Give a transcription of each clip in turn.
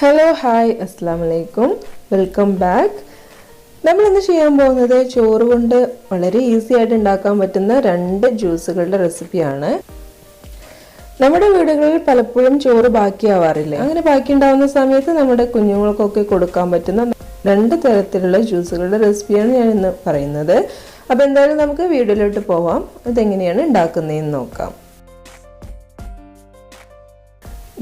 Hello hi അസ്സലാമു അലൈക്കും welcome back. നമ്മളിന്ന് ചെയ്യാൻ പോകുന്നത് ചോറ് കൊണ്ട് വളരെ ഈസി ആയിട്ട് ഉണ്ടാക്കാൻ പറ്റുന്ന രണ്ട് ജ്യൂസുകളുടെ റെസിപ്പിയാണ്. നമ്മുടെ വീടുകളിൽ പലപ്പോഴും ചോറ് ബാക്കിയാവാറില്ല. അങ്ങനെ ബാക്കി ഉണ്ടാവുന്ന സമയത്ത് നമ്മുടെ കുഞ്ഞുങ്ങൾക്കൊക്കെ കൊടുക്കാൻ പറ്റുന്ന രണ്ട് തരത്തിലുള്ള ജ്യൂസുകളുടെ റെസിപ്പിയാണ് ഞാൻ ഇന്ന് പറയുന്നത്. അപ്പോൾ എന്തായാലും നമുക്ക് വീഡിയോയിലോട്ട് പോവാം. അതെങ്ങനെയാണ് ഉണ്ടാക്കുന്നതെന്ന് നോക്കാം.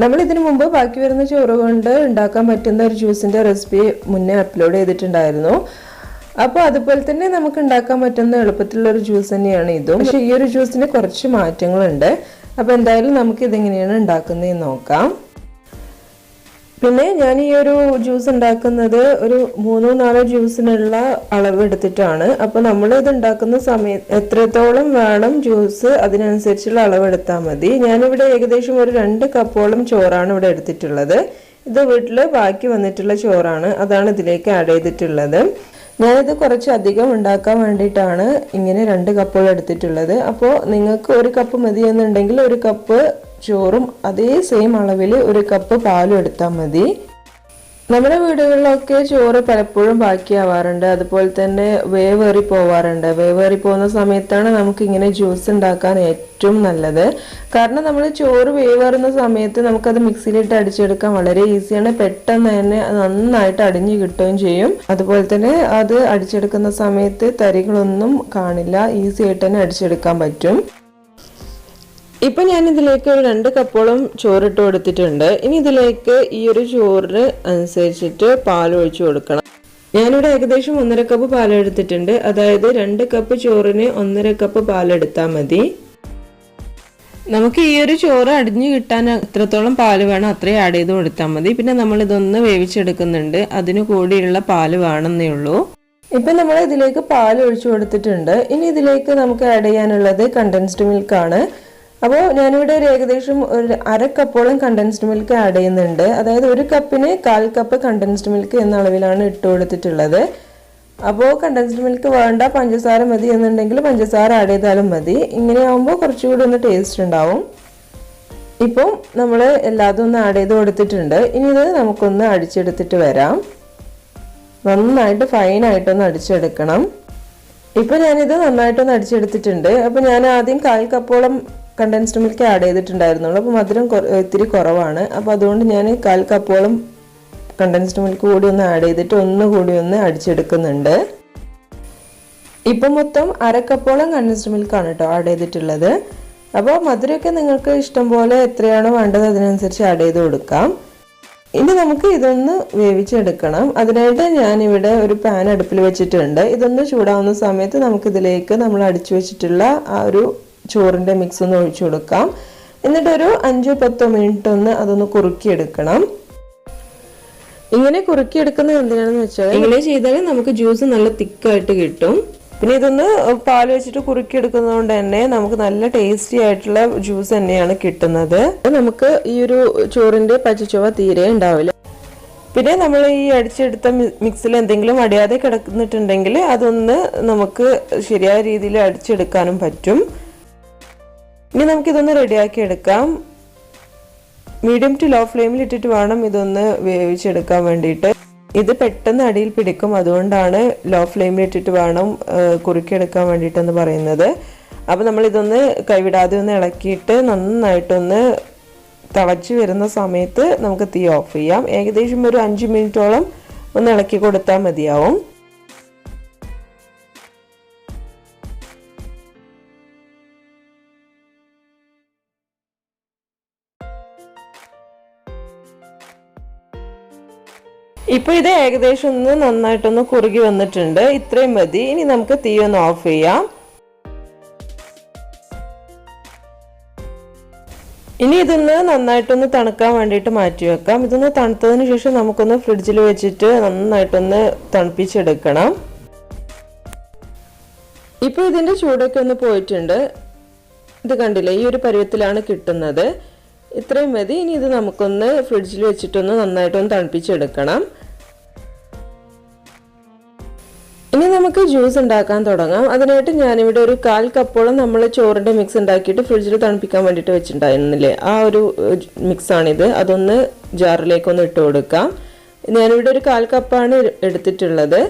നമ്മൾ ഇതിനു മുമ്പ് ബാക്കി വരുന്ന ചോറ് കൊണ്ട് ഉണ്ടാക്കാൻ പറ്റുന്ന ഒരു ജ്യൂസിൻ്റെ റെസിപ്പി മുന്നേ അപ്ലോഡ് ചെയ്തിട്ടുണ്ടായിരുന്നു. അപ്പോൾ അതുപോലെ തന്നെ നമുക്ക് ഉണ്ടാക്കാൻ പറ്റുന്ന എളുപ്പത്തിലുള്ള ഒരു ജ്യൂസ് തന്നെയാണ് ഇതും. പക്ഷേ ഈ ഒരു ജ്യൂസിന് കുറച്ച് മാറ്റങ്ങളുണ്ട്. അപ്പോൾ എന്തായാലും നമുക്ക് ഇതെങ്ങനെയാണ് ഉണ്ടാക്കുന്നതെന്ന് നോക്കാം. പിന്നെ ഞാൻ ഈ ഒരു ജ്യൂസ് ഉണ്ടാക്കുന്നത് ഒരു 3-4 ജ്യൂസിനുള്ള അളവ് എടുത്തിട്ടാണ്. അപ്പോൾ നമ്മൾ ഇത് ഉണ്ടാക്കുന്ന സമയത്ത് എത്രത്തോളം വേണം ജ്യൂസ് അതിനനുസരിച്ചുള്ള അളവ് എടുത്താൽ മതി. ഞാനിവിടെ ഏകദേശം ഒരു 2 കപ്പോളം ചോറാണ് ഇവിടെ എടുത്തിട്ടുള്ളത്. ഇത് വീട്ടിൽ ബാക്കി വന്നിട്ടുള്ള ചോറാണ്, അതാണ് ഇതിലേക്ക് ആഡ് ചെയ്തിട്ടുള്ളത്. ഞാനിത് കുറച്ച് അധികം ഉണ്ടാക്കാൻ വേണ്ടിയിട്ടാണ് ഇങ്ങനെ 2 കപ്പോളം എടുത്തിട്ടുള്ളത്. അപ്പോൾ നിങ്ങൾക്ക് 1 കപ്പ് മതി എന്നുണ്ടെങ്കിൽ 1 കപ്പ് ചോറും അതേ സെയിം അളവിൽ 1 കപ്പ് പാലും എടുത്താൽ മതി. നമ്മുടെ വീടുകളിലൊക്കെ ചോറ് പലപ്പോഴും ബാക്കിയാവാറുണ്ട്. അതുപോലെ തന്നെ വേവേറി പോവാറുണ്ട്. വേവേറി പോകുന്ന സമയത്താണ് നമുക്ക് ഇങ്ങനെ ജ്യൂസ് ഉണ്ടാക്കാൻ ഏറ്റവും നല്ലത്. കാരണം നമ്മൾ ചോറ് വേവേറുന്ന സമയത്ത് നമുക്കത് മിക്സിയിലിട്ട് അടിച്ചെടുക്കാൻ വളരെ ഈസിയാണ്. പെട്ടെന്ന് തന്നെ നന്നായിട്ട് അടിഞ്ഞു കിട്ടുകയും ചെയ്യും. അതുപോലെ തന്നെ അത് അടിച്ചെടുക്കുന്ന സമയത്ത് തരികളൊന്നും കാണില്ല, ഈസി ആയിട്ട് തന്നെ അടിച്ചെടുക്കാൻ പറ്റും. ഇപ്പം ഞാൻ ഇതിലേക്ക് ഒരു 2 കപ്പോളം ചോറിട്ട് കൊടുത്തിട്ടുണ്ട്. ഇനി ഇതിലേക്ക് ഈ ഒരു ചോറിന് അനുസരിച്ചിട്ട് പാൽ ഒഴിച്ചു കൊടുക്കണം. ഞാനിവിടെ ഏകദേശം 1.5 കപ്പ് പാൽ എടുത്തിട്ടുണ്ട്. അതായത് 2 കപ്പ് ചോറിന് 1.5 കപ്പ് പാലെടുത്താൽ മതി. നമുക്ക് ഈ ഒരു ചോറ് അടിഞ്ഞു കിട്ടാൻ എത്രത്തോളം പാല് വേണം അത്രയും ആഡ് ചെയ്ത് കൊടുത്താൽ മതി. പിന്നെ നമ്മൾ ഇതൊന്ന് വേവിച്ചെടുക്കുന്നുണ്ട്, അതിന് കൂടിയുള്ള പാല് വേണമെന്നേ ഉള്ളൂ. ഇപ്പം നമ്മൾ ഇതിലേക്ക് പാൽ ഒഴിച്ചു കൊടുത്തിട്ടുണ്ട്. ഇനി ഇതിലേക്ക് നമുക്ക് ആഡ് ചെയ്യാനുള്ളത് കണ്ടൻസ്ഡ് മിൽക്കാണ്. അപ്പോൾ ഞാനിവിടെ ഒരു ഏകദേശം ഒരു 1/2 കപ്പോളം കണ്ടൻസ്ഡ് മിൽക്ക് ആഡ് ചെയ്യുന്നുണ്ട്. അതായത് 1 കപ്പിന് 1/4 കപ്പ് കണ്ടൻസ്ഡ് മിൽക്ക് എന്ന അളവിലാണ് ഇട്ട് കൊടുത്തിട്ടുള്ളത്. അപ്പോൾ കണ്ടൻസ്ഡ് മിൽക്ക് വേണ്ട, പഞ്ചസാര മതി എന്നുണ്ടെങ്കിൽ പഞ്ചസാര ആഡ് ചെയ്താലും മതി. ഇങ്ങനെ ആകുമ്പോൾ കുറച്ചുകൂടി ഒന്ന് ടേസ്റ്റ് ഉണ്ടാവും. ഇപ്പം നമ്മൾ എല്ലാതും ഒന്ന് ആഡ് ചെയ്ത് കൊടുത്തിട്ടുണ്ട്. ഇനി ഇത് നമുക്കൊന്ന് അടിച്ചെടുത്തിട്ട് വരാം. നന്നായിട്ട് ഫൈനായിട്ടൊന്ന് അടിച്ചെടുക്കണം. ഇപ്പം ഞാനിത് നന്നായിട്ടൊന്ന് അടിച്ചെടുത്തിട്ടുണ്ട്. അപ്പോൾ ഞാൻ ആദ്യം 1/4 കപ്പോളം കണ്ടൻസ്ഡ് മിൽക്ക് ആഡ് ചെയ്തിട്ടുണ്ടായിരുന്നുള്ളൂ. അപ്പോൾ മധുരം ഇത്തിരി കുറവാണ്. അപ്പോൾ അതുകൊണ്ട് ഞാൻ 1/4 കപ്പോളം കണ്ടൻസ്ഡ് മിൽക്ക് കൂടി ഒന്ന് ആഡ് ചെയ്തിട്ട് ഒന്നുകൂടി ഒന്ന് അടിച്ചെടുക്കുന്നുണ്ട്. ഇപ്പം മൊത്തം 1/2 കപ്പോളം കണ്ടൻസ്ഡ് മിൽക്കാണ് കേട്ടോ ആഡ് ചെയ്തിട്ടുള്ളത്. അപ്പോൾ മധുരമൊക്കെ നിങ്ങൾക്ക് ഇഷ്ടം പോലെ എത്രയാണോ വേണ്ടത് അതിനനുസരിച്ച് ആഡ് ചെയ്ത് കൊടുക്കാം. ഇനി നമുക്ക് ഇതൊന്ന് വേവിച്ചെടുക്കണം. അതിനായിട്ട് ഞാനിവിടെ ഒരു പാൻ അടുപ്പിൽ വെച്ചിട്ടുണ്ട്. ഇതൊന്ന് ചൂടാവുന്ന സമയത്ത് നമുക്കിതിലേക്ക് നമ്മൾ അടിച്ചു വെച്ചിട്ടുള്ള ആ ഒരു ചോറിൻ്റെ മിക്സ് ഒന്ന് ഒഴിച്ചു കൊടുക്കാം. എന്നിട്ടൊരു 5-10 മിനിറ്റ് ഒന്ന് അതൊന്ന് കുറുക്കിയെടുക്കണം. ഇങ്ങനെ കുറുക്കിയെടുക്കുന്നത് എന്തിനാണെന്ന് വെച്ചാൽ ഇങ്ങനെ ചെയ്താൽ നമുക്ക് ജ്യൂസ് നല്ല തിക്കായിട്ട് കിട്ടും. പിന്നെ ഇതൊന്ന് പാൽ വെച്ചിട്ട് കുറുക്കിയെടുക്കുന്നത് കൊണ്ട് തന്നെ നമുക്ക് നല്ല ടേസ്റ്റി ആയിട്ടുള്ള ജ്യൂസ് തന്നെയാണ് കിട്ടുന്നത്. നമുക്ക് ഈ ഒരു ചോറിൻ്റെ പച്ചച്ചുവ തീരെ ഉണ്ടാവില്ല. പിന്നെ നമ്മൾ ഈ അടിച്ചെടുത്ത മിക്സിൽ എന്തെങ്കിലും അടിയാതെ കിടന്നിട്ടുണ്ടെങ്കിൽ അതൊന്ന് നമുക്ക് ശരിയായ രീതിയിൽ അടിച്ചെടുക്കാനും പറ്റും. ഇനി നമുക്കിതൊന്ന് റെഡിയാക്കി എടുക്കാം. മീഡിയം ടു ലോ ഫ്ലെയിമിൽ ഇട്ടിട്ട് വേണം ഇതൊന്ന് വേവിച്ചെടുക്കാൻ വേണ്ടിയിട്ട്. ഇത് പെട്ടെന്ന് അടിയിൽ പിടിക്കും, അതുകൊണ്ടാണ് ലോ ഫ്ലെയിമിൽ ഇട്ടിട്ട് വേണം കുറുക്കിയെടുക്കാൻ വേണ്ടിയിട്ടെന്ന് പറയുന്നത്. അപ്പോൾ നമ്മളിതൊന്ന് കൈവിടാതെ ഒന്ന് ഇളക്കിയിട്ട് നന്നായിട്ടൊന്ന് തിളച്ച് വരുന്ന സമയത്ത് നമുക്ക് തീ ഓഫ് ചെയ്യാം. ഏകദേശം ഒരു 5 മിനിറ്റോളം ഒന്ന് ഇളക്കി കൊടുത്താൽ മതിയാവും. ഇപ്പോൾ ഇത് ഏകദേശം ഒന്ന് നന്നായിട്ടൊന്ന് കുറുകി വന്നിട്ടുണ്ട്. ഇത്രയും മതി. ഇനി നമുക്ക് തീ ഒന്ന് ഓഫ് ചെയ്യാം. ഇനി ഇതൊന്ന് നന്നായിട്ടൊന്ന് തണുക്കാൻ വേണ്ടിയിട്ട് മാറ്റി വെക്കാം. ഇതൊന്ന് തണുത്തതിന് ശേഷം നമുക്കൊന്ന് ഫ്രിഡ്ജിൽ വെച്ചിട്ട് നന്നായിട്ടൊന്ന് തണുപ്പിച്ചെടുക്കണം. ഇപ്പോൾ ഇതിൻ്റെ ചൂടൊക്കെ ഒന്ന് പോയിട്ടുണ്ട്. ഇത് കണ്ടില്ലേ, ഈ ഒരു പരുവത്തിലാണ് കിട്ടുന്നത്. ഇത്രയും മതി. ഇനി ഇത് നമുക്കൊന്ന് ഫ്രിഡ്ജിൽ വെച്ചിട്ടൊന്ന് നന്നായിട്ടൊന്ന് തണുപ്പിച്ചെടുക്കണം. ഇനി നമുക്ക് ജ്യൂസ് ഉണ്ടാക്കാൻ തുടങ്ങാം. അതിനായിട്ട് ഞാനിവിടെ ഒരു 1/4 കപ്പോളം നമ്മൾ ചോറിൻ്റെ മിക്സ് ഉണ്ടാക്കിയിട്ട് ഫ്രിഡ്ജിൽ തണുപ്പിക്കാൻ വേണ്ടിയിട്ട് വെച്ചിട്ടുണ്ടായിരുന്നില്ലേ, ആ ഒരു മിക്സാണിത്. അതൊന്ന് ജാറിലേക്കൊന്ന് ഇട്ട് കൊടുക്കാം. ഞാനിവിടെ ഒരു 1/4 കപ്പാണ് എടുത്തിട്ടുള്ളത്.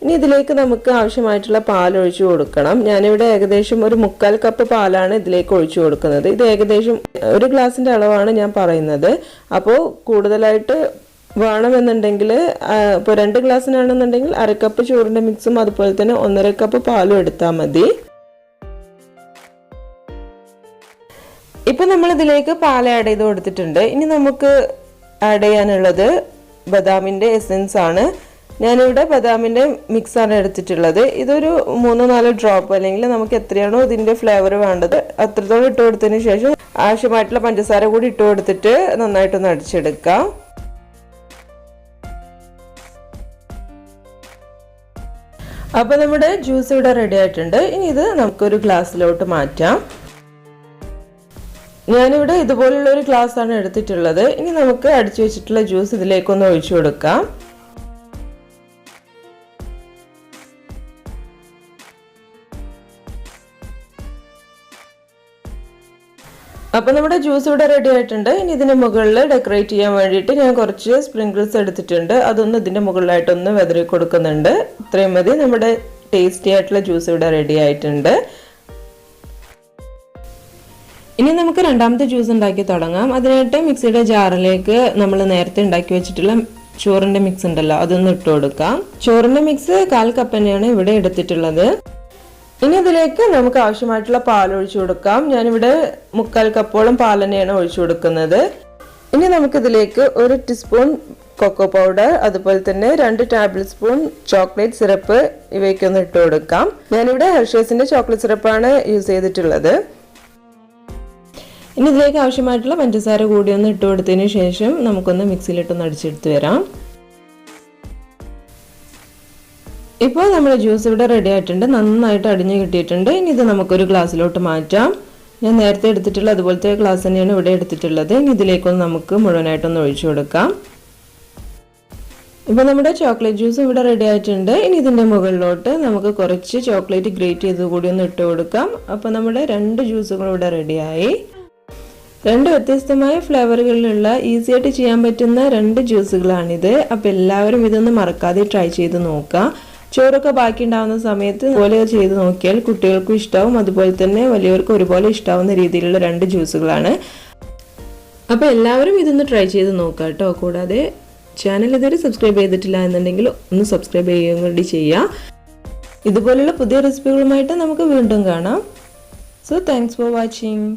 ഇനി ഇതിലേക്ക് നമുക്ക് ആവശ്യമായിട്ടുള്ള പാൽ ഒഴിച്ചു കൊടുക്കണം. ഞാനിവിടെ ഏകദേശം ഒരു 3/4 കപ്പ് പാലാണ് ഇതിലേക്ക് ഒഴിച്ചു കൊടുക്കുന്നത്. ഇത് ഏകദേശം ഒരു ഗ്ലാസിൻ്റെ അളവാണ് ഞാൻ പറയുന്നത്. അപ്പോൾ കൂടുതലായിട്ട് വേണമെന്നുണ്ടെങ്കിൽ ഇപ്പോൾ 2 ഗ്ലാസ്സിനാണെന്നുണ്ടെങ്കിൽ 1/2 കപ്പ് ചോറിൻ്റെ മിക്സും അതുപോലെ തന്നെ 1.5 കപ്പ് പാലും എടുത്താൽ മതി. ഇപ്പം നമ്മൾ ഇതിലേക്ക് പാൽ ആഡ് ചെയ്ത് കൊടുത്തിട്ടുണ്ട്. ഇനി നമുക്ക് ആഡ് ചെയ്യാനുള്ളത് ബദാമിൻ്റെ എസെൻസ് ആണ്. ഞാനിവിടെ ബദാമിൻ്റെ മിക്സാണ് എടുത്തിട്ടുള്ളത്. ഇതൊരു 3-4 ഡ്രോപ്പ്, അല്ലെങ്കിൽ നമുക്ക് എത്രയാണോ ഇതിൻ്റെ ഫ്ലേവർ വേണ്ടത് അത്രത്തോളം ഇട്ട് കൊടുത്തതിന് ശേഷം ആവശ്യമായിട്ടുള്ള പഞ്ചസാര കൂടി ഇട്ട് കൊടുത്തിട്ട് നന്നായിട്ടൊന്ന് അടിച്ചെടുക്കാം. അപ്പോൾ നമ്മുടെ ജ്യൂസ് ഇവിടെ റെഡി ആയിട്ടുണ്ട്. ഇനി ഇത് നമുക്കൊരു ഗ്ലാസ്സിലോട്ട് മാറ്റാം. ഞാനിവിടെ ഇതുപോലുള്ള ഒരു ഗ്ലാസ് ആണ് എടുത്തിട്ടുള്ളത്. ഇനി നമുക്ക് അടിച്ചു വെച്ചിട്ടുള്ള ജ്യൂസ് ഇതിലേക്കൊന്ന് ഒഴിച്ചു കൊടുക്കാം. അപ്പോൾ നമ്മുടെ ജ്യൂസ് ഇവിടെ റെഡി ആയിട്ടുണ്ട്. ഇനി ഇതിന് മുകളിൽ ഡെക്കറേറ്റ് ചെയ്യാൻ വേണ്ടിയിട്ട് ഞാൻ കുറച്ച് സ്പ്രിങ്കിൾസ് എടുത്തിട്ടുണ്ട്. അതൊന്ന് ഇതിൻ്റെ മുകളിലായിട്ടൊന്ന് വെതറി കൊടുക്കുന്നുണ്ട്. ഇത്രയും മതി. നമ്മുടെ ടേസ്റ്റി ആയിട്ടുള്ള ജ്യൂസ് ഇവിടെ റെഡി ആയിട്ടുണ്ട്. ഇനി നമുക്ക് രണ്ടാമത്തെ ജ്യൂസ് ഉണ്ടാക്കി തുടങ്ങാം. അതിനായിട്ട് മിക്സിയുടെ ജാറിലേക്ക് നമ്മൾ നേരത്തെ ഉണ്ടാക്കി വെച്ചിട്ടുള്ള ചോറിൻ്റെ മിക്സ് ഉണ്ടല്ലോ, അതൊന്ന് ഇട്ട് കൊടുക്കാം. ചോറിൻ്റെ മിക്സ് 1/4 കപ്പ് തന്നെയാണ് ഇവിടെ എടുത്തിട്ടുള്ളത്. ഇനി ഇതിലേക്ക് നമുക്ക് ആവശ്യമായിട്ടുള്ള പാൽ ഒഴിച്ചു കൊടുക്കാം. ഞാനിവിടെ 3/4 കപ്പോളം പാൽ തന്നെയാണ് ഒഴിച്ചു കൊടുക്കുന്നത്. ഇനി നമുക്കിതിലേക്ക് 1 ടീസ്പൂൺ കൊക്കോ പൗഡർ, അതുപോലെ തന്നെ 2 ടേബിൾ സ്പൂൺ ചോക്ലേറ്റ് സിറപ്പ് ഇവയ്ക്കൊന്ന് ഇട്ട് കൊടുക്കാം. ഞാനിവിടെ ഹെർഷേസിന്റെ ചോക്ലേറ്റ് സിറപ്പാണ് യൂസ് ചെയ്തിട്ടുള്ളത്. ഇനി ഇതിലേക്ക് ആവശ്യമായിട്ടുള്ള പഞ്ചസാര കൂടി ഒന്ന് ഇട്ട് കൊടുത്തതിന് ശേഷം നമുക്കൊന്ന് മിക്സിയിലിട്ടൊന്ന് അടിച്ചെടുത്ത് വരാം. ഇപ്പോൾ നമ്മുടെ ജ്യൂസ് ഇവിടെ റെഡി ആയിട്ടുണ്ട്. നന്നായിട്ട് അടിഞ്ഞു കിട്ടിയിട്ടുണ്ട്. ഇനി ഇത് നമുക്കൊരു ഗ്ലാസ്സിലോട്ട് മാറ്റാം. ഞാൻ നേരത്തെ എടുത്തിട്ടുള്ള അതുപോലത്തെ ഗ്ലാസ് തന്നെയാണ് ഇവിടെ എടുത്തിട്ടുള്ളത്. ഇനി ഇതിലേക്കൊന്ന് നമുക്ക് മുഴുവനായിട്ടൊന്ന് ഒഴിച്ചു കൊടുക്കാം. ഇപ്പോൾ നമ്മുടെ ചോക്ലേറ്റ് ജ്യൂസ് ഇവിടെ റെഡി ആയിട്ടുണ്ട്. ഇനി ഇതിൻ്റെ മുകളിലോട്ട് നമുക്ക് കുറച്ച് ചോക്ലേറ്റ് ഗ്രേറ്റ് ചെയ്ത് കൂടി ഒന്ന് ഇട്ട് കൊടുക്കാം. അപ്പോൾ നമ്മുടെ 2 ജ്യൂസുകളും ഇവിടെ റെഡിയായി. 2 വ്യത്യസ്തമായ ഫ്ലേവറുകളിലുള്ള ഈസി ആയിട്ട് ചെയ്യാൻ പറ്റുന്ന 2 ജ്യൂസുകളാണിത്. അപ്പോൾ എല്ലാവരും ഇതൊന്ന് മറക്കാതെ ട്രൈ ചെയ്ത് നോക്കുക. ചോറൊക്കെ ബാക്കി ഉണ്ടാവുന്ന സമയത്ത് ഇതുപോലെ ചെയ്ത് നോക്കിയാൽ കുട്ടികൾക്കും ഇഷ്ടമാവും, അതുപോലെ തന്നെ വലിയവർക്കും ഒരുപോലെ ഇഷ്ടാവുന്ന രീതിയിലുള്ള 2 ജ്യൂസുകളാണ്. അപ്പോൾ എല്ലാവരും ഇതൊന്ന് ട്രൈ ചെയ്ത് നോക്കുക കേട്ടോ. കൂടാതെ ചാനൽ ഇതുവരെ സബ്സ്ക്രൈബ് ചെയ്തിട്ടില്ല എന്നുണ്ടെങ്കിൽ ഒന്ന് സബ്സ്ക്രൈബ് ചെയ്യുകയും കൂടി ചെയ്യുക. ഇതുപോലുള്ള പുതിയ റെസിപ്പികളുമായിട്ട് നമുക്ക് വീണ്ടും കാണാം. So thanks for watching.